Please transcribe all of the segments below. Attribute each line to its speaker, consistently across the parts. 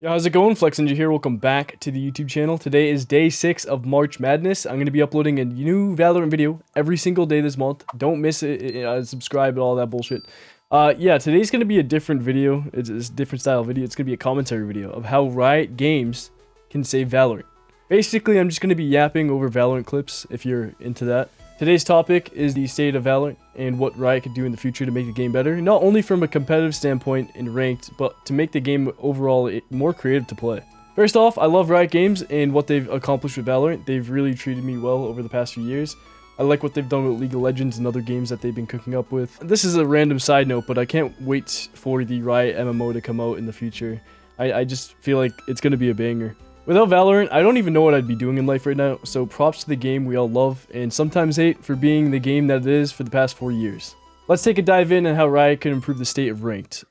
Speaker 1: Yo, how's it going? Flexinja here. Welcome back to the YouTube channel. Today is day 6 of March Madness. I'm going to be uploading a new Valorant video every single day this month. Don't miss it. Subscribe and all that bullshit. Yeah, today's going to be a different video. It's a different style video. It's going to be a commentary video of how Riot Games can save Valorant. Basically, I'm just going to be yapping over Valorant clips if you're into that. Today's topic is the state of Valorant and what Riot could do in the future to make the game better, not only from a competitive standpoint in ranked, but to make the game overall more creative to play. First off, I love Riot Games and what they've accomplished with Valorant. They've really treated me well over the past few years. I like what they've done with League of Legends and other games that they've been cooking up with. This is a random side note, but I can't wait for the Riot MMO to come out in the future. I just feel like it's going to be a banger. Without Valorant, I don't even know what I'd be doing in life right now, so props to the game we all love, and sometimes hate for being the game that it is for the past 4 years. Let's take a dive in on how Riot can improve the state of ranked.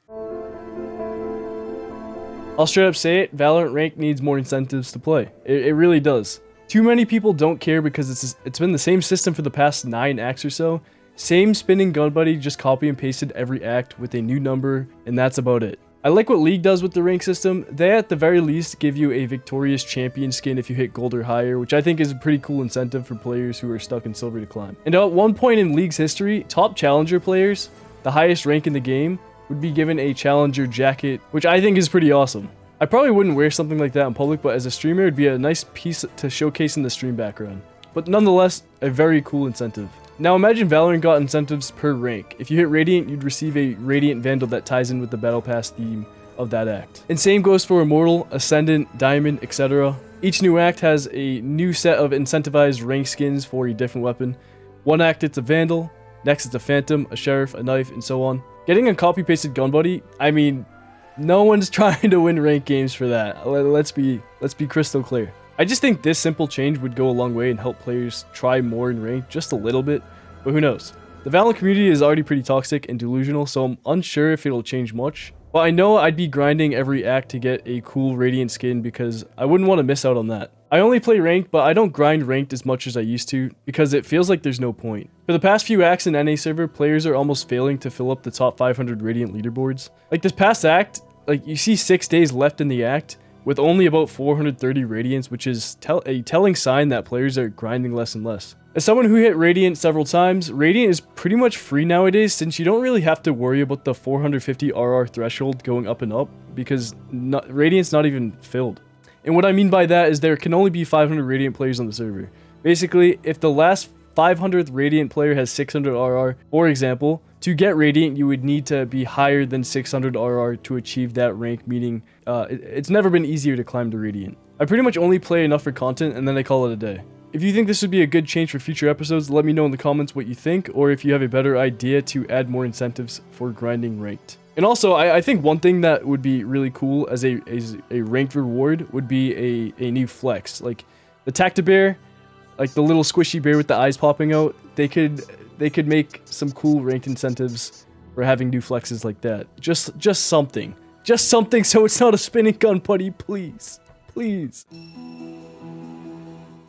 Speaker 1: I'll straight up say it, Valorant ranked needs more incentives to play. It really does. Too many people don't care because it's been the same system for the past 9 acts or so. Same spinning gun buddy, just copy and pasted every act with a new number, and that's about it. I like what League does with the rank system. They at the very least give you a victorious champion skin if you hit gold or higher, which I think is a pretty cool incentive for players who are stuck in silver to climb. And at one point in League's history, top challenger players, the highest rank in the game, would be given a challenger jacket, which I think is pretty awesome. I probably wouldn't wear something like that in public, but as a streamer, it'd be a nice piece to showcase in the stream background. But nonetheless, a very cool incentive. Now imagine Valorant got incentives per rank. If you hit Radiant, you'd receive a Radiant Vandal that ties in with the Battle Pass theme of that act. And same goes for Immortal, Ascendant, Diamond, etc. Each new act has a new set of incentivized rank skins for a different weapon. One act it's a Vandal, next it's a Phantom, a Sheriff, a Knife, and so on. Getting a copy-pasted gun buddy, I mean, no one's trying to win rank games for that. Let's be crystal clear. I just think this simple change would go a long way and help players try more in rank just a little bit, but who knows. The Valorant community is already pretty toxic and delusional, so I'm unsure if it'll change much. But I know I'd be grinding every act to get a cool Radiant skin because I wouldn't want to miss out on that. I only play ranked, but I don't grind ranked as much as I used to because it feels like there's no point. For the past few acts in NA server, players are almost failing to fill up the top 500 Radiant leaderboards. Like this past act, like you see 6 days left in the act, with only about 430 Radiants, which is a telling sign that players are grinding less and less. As someone who hit Radiant several times, Radiant is pretty much free nowadays since you don't really have to worry about the 450 RR threshold going up and up because Radiant's not even filled. And what I mean by that is there can only be 500 Radiant players on the server. Basically, if the last 500th Radiant player has 600 RR, for example, to get Radiant, you would need to be higher than 600 RR to achieve that rank, meaning it's never been easier to climb to Radiant. I pretty much only play enough for content and then I call it a day. If you think this would be a good change for future episodes, let me know in the comments what you think, or if you have a better idea to add more incentives for grinding ranked. And also, I think one thing that would be really cool as a ranked reward would be a new flex. Like the Tactibear, like the little squishy bear with the eyes popping out, they could make some cool ranked incentives for having new flexes like that. Just something. Just something so it's not a spinning gun buddy, please. Please.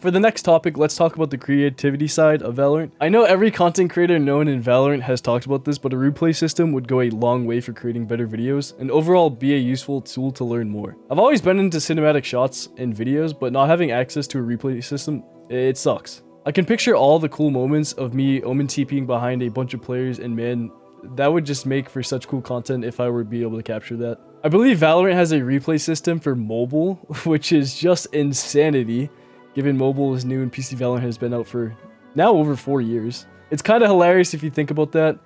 Speaker 1: For the next topic, let's talk about the creativity side of Valorant. I know every content creator known in Valorant has talked about this, but a replay system would go a long way for creating better videos and overall be a useful tool to learn more. I've always been into cinematic shots and videos, but not having access to a replay system, it sucks. I can picture all the cool moments of me Omen TPing behind a bunch of players, and man, that would just make for such cool content if I were to be able to capture that. I believe Valorant has a replay system for mobile, which is just insanity, given mobile is new and PC Valorant has been out for now over 4 years. It's kind of hilarious if you think about that.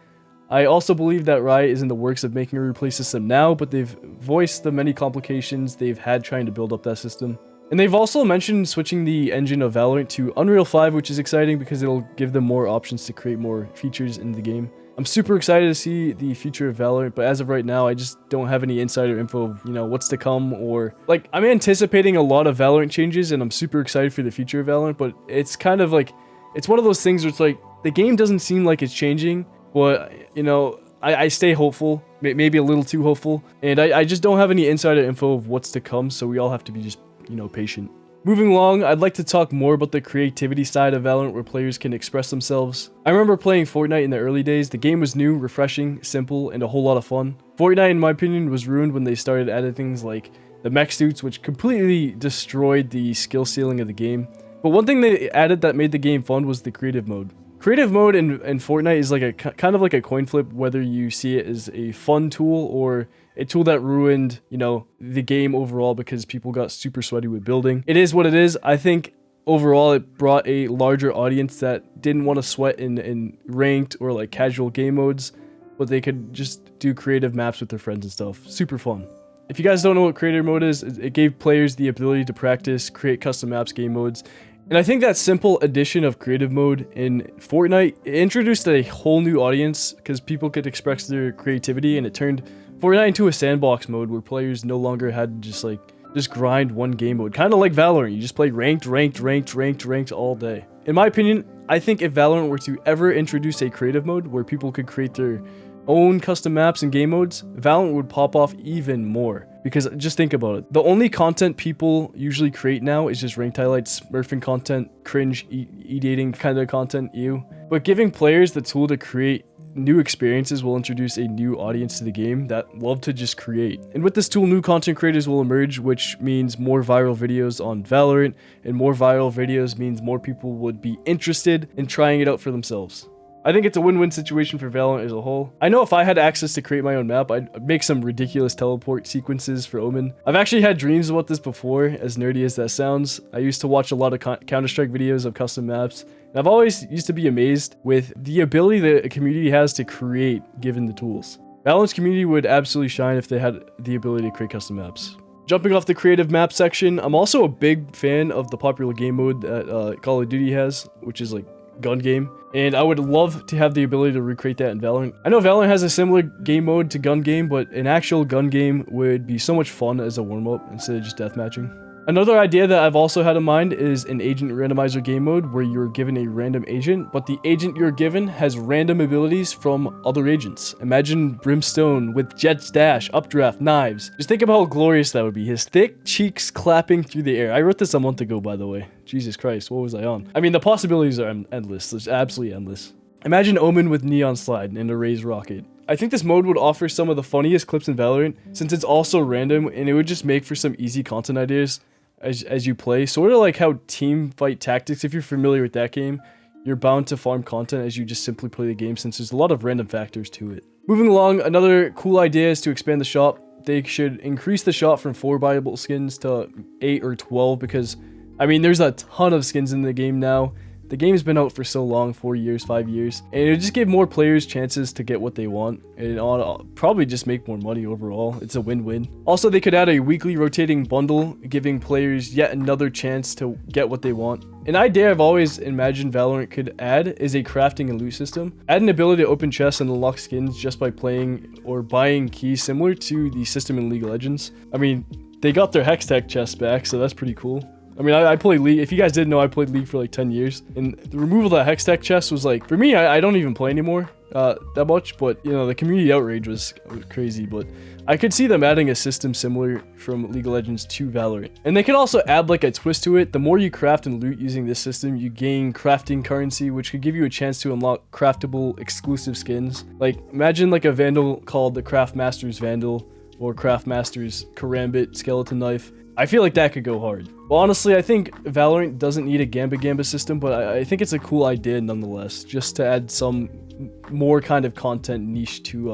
Speaker 1: I also believe that Riot is in the works of making a replay system now, but they've voiced the many complications they've had trying to build up that system. And they've also mentioned switching the engine of Valorant to Unreal 5, which is exciting because it'll give them more options to create more features in the game. I'm super excited to see the future of Valorant, but as of right now, I just don't have any insider info of, what's to come, or like I'm anticipating a lot of Valorant changes and I'm super excited for the future of Valorant, but it's kind of like, it's one of those things where it's like, the game doesn't seem like it's changing, but I stay hopeful, maybe a little too hopeful, and I just don't have any insider info of what's to come, so we all have to be just, patient. Moving along, I'd like to talk more about the creativity side of Valorant where players can express themselves. I remember playing Fortnite in the early days. The game was new, refreshing, simple, and a whole lot of fun. Fortnite, in my opinion, was ruined when they started adding things like the the mech suits, which completely destroyed the skill ceiling of the game. But one thing they added that made the game fun was the creative mode. Creative mode in Fortnite is like a kind of like a coin flip, whether you see it as a fun tool or a tool that ruined, you know, the game overall because people got super sweaty with building. It is what it is. I think overall it brought a larger audience that didn't want to sweat in ranked or like casual game modes, but they could just do creative maps with their friends and stuff. Super fun. If you guys don't know what creative mode is, it gave players the ability to practice, create custom maps, game modes. And I think that simple addition of creative mode in Fortnite introduced a whole new audience because people could express their creativity, and it turned Fortnite into a sandbox mode where players no longer had to just grind one game mode. Kind of like Valorant, you just play ranked all day. In my opinion, I think if Valorant were to ever introduce a creative mode where people could create their own custom maps and game modes, Valorant would pop off even more. Because just think about it. The only content people usually create now is just ranked highlights, smurfing content, cringe, e-dating kind of content, ew. But giving players the tool to create new experiences will introduce a new audience to the game that love to just create. And with this tool, new content creators will emerge, which means more viral videos on Valorant, and more viral videos means more people would be interested in trying it out for themselves. I think it's a win-win situation for Valorant as a whole. I know if I had access to create my own map, I'd make some ridiculous teleport sequences for Omen. I've actually had dreams about this before, as nerdy as that sounds. I used to watch a lot of Counter-Strike videos of custom maps, and I've always used to be amazed with the ability that a community has to create given the tools. Valorant's community would absolutely shine if they had the ability to create custom maps. Jumping off the creative map section, I'm also a big fan of the popular game mode that Call of Duty has, which is like gun game, and I would love to have the ability to recreate that in Valorant. I know Valorant has a similar game mode to gun game, but an actual gun game would be so much fun as a warm-up instead of just deathmatching. Another idea that I've also had in mind is an agent randomizer game mode where you're given a random agent, but the agent you're given has random abilities from other agents. Imagine Brimstone with Jet's dash, updraft, knives. Just think about how glorious that would be. His thick cheeks clapping through the air. I wrote this a month ago, by the way. Jesus Christ, what was I on? I mean, the possibilities are endless. It's absolutely endless. Imagine Omen with Neon Slide and a raised rocket. I think this mode would offer some of the funniest clips in Valorant since it's also random, and it would just make for some easy content ideas as you play. Sort of like how Team Fight Tactics, if you're familiar with that game, you're bound to farm content as you just simply play the game since there's a lot of random factors to it. Moving along, another cool idea is to expand the shop. They should increase the shop from 4 buyable skins to 8 or 12 because, I mean, there's a ton of skins in the game now. The game's been out for so long, 4 years, 5 years, and it'll just give more players chances to get what they want, and it'll probably just make more money overall. It's a win-win. Also, they could add a weekly rotating bundle, giving players yet another chance to get what they want. An idea I've always imagined Valorant could add is a crafting and loot system. Add an ability to open chests and unlock skins just by playing or buying keys similar to the system in League of Legends. I mean, they got their Hextech chests back, so that's pretty cool. I mean, I played League. If you guys didn't know, I played League for like 10 years. And the removal of that Hextech chest was like, for me, I don't even play anymore that much. But, you know, the community outrage was crazy. But I could see them adding a system similar from League of Legends to Valorant. And they could also add like a twist to it. The more you craft and loot using this system, you gain crafting currency, which could give you a chance to unlock craftable exclusive skins. Like, imagine like a Vandal called the Craftmaster's Vandal or Craftmaster's Karambit Skeleton Knife. I feel like that could go hard. Well, honestly, I think Valorant doesn't need a Gamba system, but I think it's a cool idea nonetheless, just to add some more kind of content niche to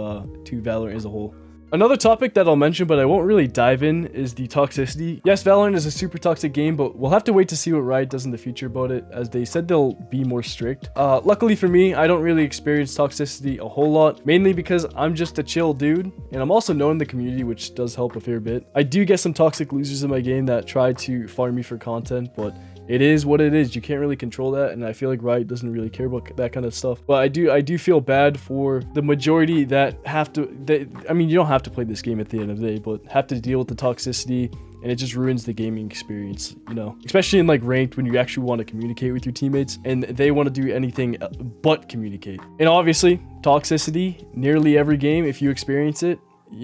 Speaker 1: Valorant as a whole. Another topic that I'll mention, but I won't really dive in, is the toxicity. Yes, Valorant is a super toxic game, but we'll have to wait to see what Riot does in the future about it, as they said they'll be more strict. Luckily for me, I don't really experience toxicity a whole lot, mainly because I'm just a chill dude, and I'm also known in the community, which does help a fair bit. I do get some toxic losers in my game that try to farm me for content, but it is what it is. You can't really control that, and I feel like Riot doesn't really care about that kind of stuff. But I do feel bad for the majority that I mean, you don't have to play this game at the end of the day, but have to deal with the toxicity, and it just ruins the gaming experience, you know? Especially in like ranked, when you actually want to communicate with your teammates, and they want to do anything but communicate. And obviously, toxicity, nearly every game, if you experience it,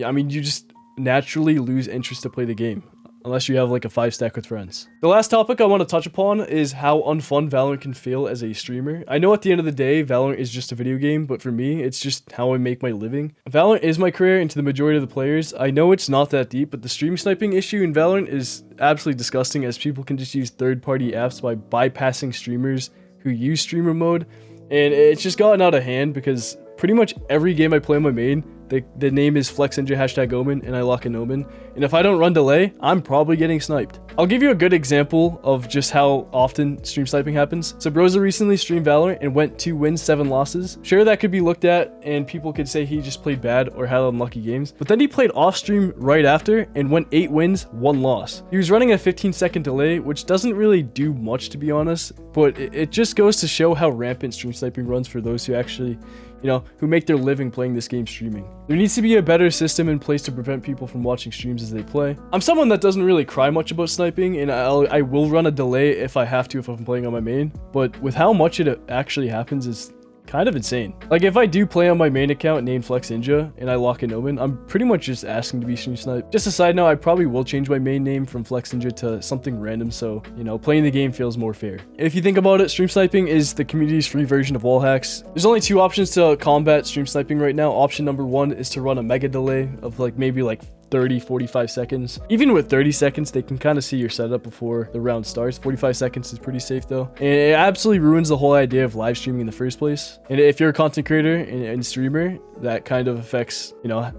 Speaker 1: I mean, you just naturally lose interest to play the game. unless you have like a 5-stack with friends. The last topic I want to touch upon is how unfun Valorant can feel as a streamer. I know at the end of the day, Valorant is just a video game, but for me, it's just how I make my living. Valorant is my career, and to the majority of the players, I know it's not that deep, but the stream sniping issue in Valorant is absolutely disgusting, as people can just use third-party apps by bypassing streamers who use streamer mode, and it's just gotten out of hand because pretty much every game I play on my main, the name is Flexinja #Omen, and I lock an Omen. And if I don't run delay, I'm probably getting sniped. I'll give you a good example of just how often stream sniping happens. So Broza recently streamed Valorant and went 2 wins, 7 losses. Sure, that could be looked at and people could say he just played bad or had unlucky games. But then he played off stream right after and went 8 wins, 1 loss. He was running a 15-second delay, which doesn't really do much, to be honest. But it just goes to show how rampant stream sniping runs for those who actually, who make their living playing this game streaming. There needs to be a better system in place to prevent people from watching streams as they play. I'm someone that doesn't really cry much about sniping, and I will run a delay if I have to, if I'm playing on my main. But with how much it actually happens is kind of insane. Like, if I do play on my main account named Flexinja and I lock an Omen, I'm pretty much just asking to be stream sniped. Just a side note, I probably will change my main name from Flexinja to something random, so, playing the game feels more fair. If you think about it, stream sniping is the community's free version of wall hacks. There's only 2 options to combat stream sniping right now. Option number 1 is to run a mega delay of maybe 30-45 seconds. Even with 30 seconds, they can kind of see your setup before the round starts. 45 seconds is pretty safe though, and it absolutely ruins the whole idea of live streaming in the first place. And if you're a content creator and streamer, that kind of affects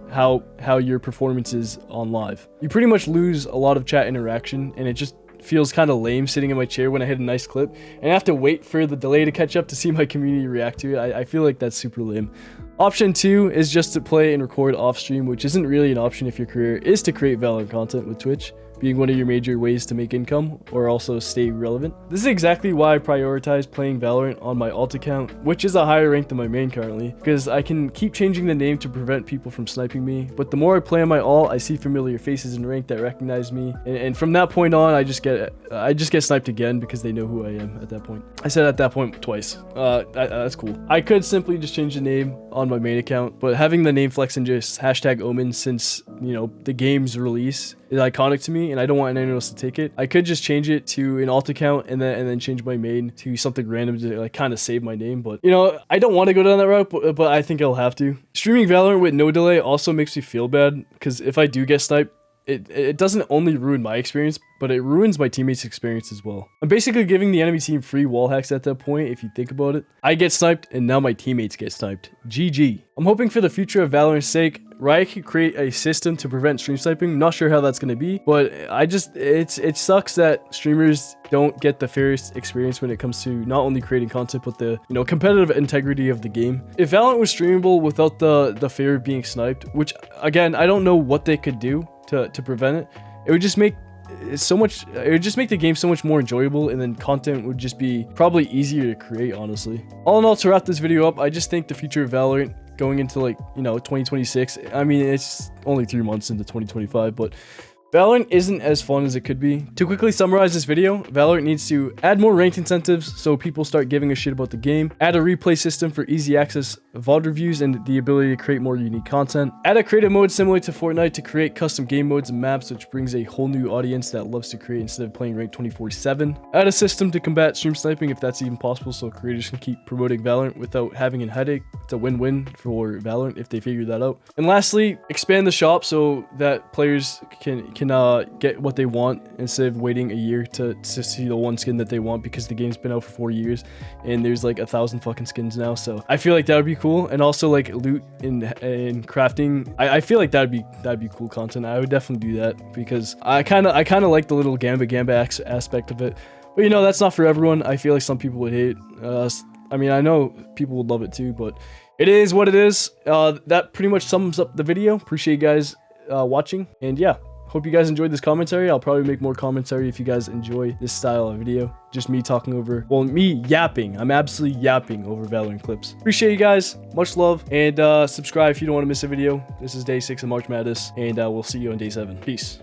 Speaker 1: how your performance is on live. You pretty much lose a lot of chat interaction, and it just feels kind of lame sitting in my chair when I hit a nice clip and I have to wait for the delay to catch up to see my community react to it. I feel like that's super lame. Option 2 is just to play and record off stream, which isn't really an option if your career is to create Valorant content, with Twitch being one of your major ways to make income or also stay relevant. This is exactly why I prioritize playing Valorant on my alt account, which is a higher rank than my main currently, because I can keep changing the name to prevent people from sniping me. But the more I play on my alt, I see familiar faces in rank that recognize me, and from that point on, I just get sniped again because they know who I am at that point. I said at that point twice. That's cool. I could simply just change the name on my main account, but having the name Flexinja #Omen since the game's release is iconic to me, and I don't want anyone else to take it. I could just change it to an alt account and then change my main to something random to kind of save my name. But I don't want to go down that route, but I think I'll have to. Streaming Valorant with no delay also makes me feel bad, because if I do get sniped, it doesn't only ruin my experience, but it ruins my teammates' experience as well. I'm basically giving the enemy team free wall hacks at that point, if you think about it. I get sniped, and now my teammates get sniped. GG. I'm hoping for the future of Valorant's sake, Riot could create a system to prevent stream sniping. Not sure how that's going to be, but it sucks that streamers don't get the fairest experience when it comes to not only creating content, but the competitive integrity of the game. If Valorant was streamable without the fear of being sniped, which again, I don't know what they could do to prevent it, it would just make the game so much more enjoyable, and then content would just be probably easier to create, honestly. All in all, to wrap this video up, I just think the future of Valorant going into 2026, I mean, it's only 3 months into 2025, but Valorant isn't as fun as it could be. To quickly summarize this video, Valorant needs to add more ranked incentives so people start giving a shit about the game, add a replay system for easy access VOD reviews and the ability to create more unique content, add a creative mode similar to Fortnite to create custom game modes and maps, which brings a whole new audience that loves to create instead of playing ranked 24/7, add a system to combat stream sniping if that's even possible so creators can keep promoting Valorant without having a headache. It's a win-win for Valorant if they figure that out. And lastly, expand the shop so that players can get what they want instead of waiting a year to see the one skin that they want, because the game's been out for 4 years and there's 1,000 fucking skins now. So I feel like that would be cool. And also loot and crafting, I feel like that'd be cool content. I would definitely do that because I kind of like the little gamba aspect of it. But that's not for everyone. I feel like some people would hate. I mean, I know people would love it too, but it is what it is. That pretty much sums up the video. Appreciate you guys watching, and yeah. Hope you guys enjoyed this commentary. I'll probably make more commentary if you guys enjoy this style of video. Just me talking over, me yapping. I'm absolutely yapping over Valorant clips. Appreciate you guys. Much love. And subscribe if you don't want to miss a video. This is day 6 of March Madness, and we'll see you on day 7. Peace.